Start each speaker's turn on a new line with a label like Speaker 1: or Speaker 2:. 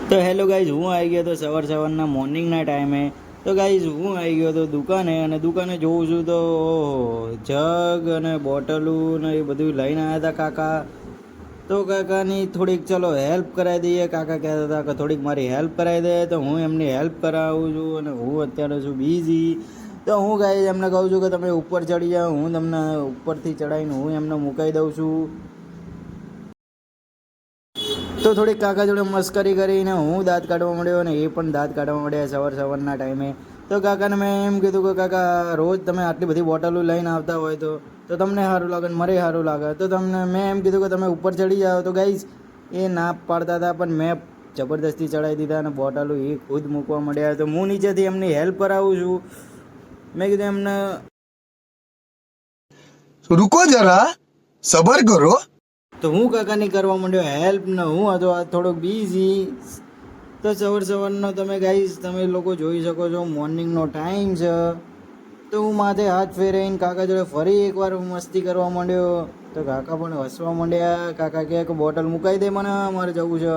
Speaker 1: તો hello guys, હું આવી ગયો તો સવારના મોર્નિંગના ટાઈમે. તો ગાઈઝ હું આવી ગયો તો દુકાને, અને દુકાને જોઉં છું તો જગ અને બોટલું ને એ બધું લઈને આવ્યા હતા કાકા. તો કાકાની થોડીક ચલો હેલ્પ કરાવી દઈએ. કાકા કહેતા હતા કે થોડીક મારી હેલ્પ કરાવી દે, તો હું એમની હેલ્પ કરાવું છું. અને હું અત્યારે છું બિઝી. તો હું ગાઈઝ એમને કહું છું કે તમે ઉપર ચડી જાઓ, હું તમને ઉપરથી ચડાવીને હું એમને મુકાઈ દઉં છું. તો થોડીક કાકા જોડે મસ્કરી કરીને હું દાંત કાઢવા માંડ્યો, અને એ પણ દાંત કાઢવા માંડ્યા સવારના ટાઈમે. તો કાકાને મેં એમ કીધું કે કાકા, રોજ તમે આટલી બધી બોટલો લઈને આવતા હોય તો તમને સારું લાગે ને મને સારું લાગે. તો તમને મેં એમ કીધું કે તમે ઉપર ચડી જાઓ. તો ગાઈઝ એ ના પાડતા હતા, પણ મેં જબરદસ્તી ચડાવી દીધા, અને બોટલો એ ખુદ મૂકવા માંડ્યા. તો હું નીચેથી એમની હેલ્પ કરાવું છું. મેં કીધું એમને
Speaker 2: रुको जरा सबर करो।
Speaker 1: તો હું કાકાની કરવા માંડ્યો હેલ્પ ને હું હતો આ થોડોક બિઝી. તો સવારનો તમે ગાઈઝ તમે લોકો જોઈ શકો છો, મોર્નિંગનો ટાઈમ છે. તો હું માથે હાથ ફેરવીને કાકા જોડે ફરી એકવાર મસ્તી કરવા માંડ્યો. તો કાકા પણ હસવા માંડ્યા. કાકા કહે કે બોટલ મુકાઈ દે, મને મારે જવું છે.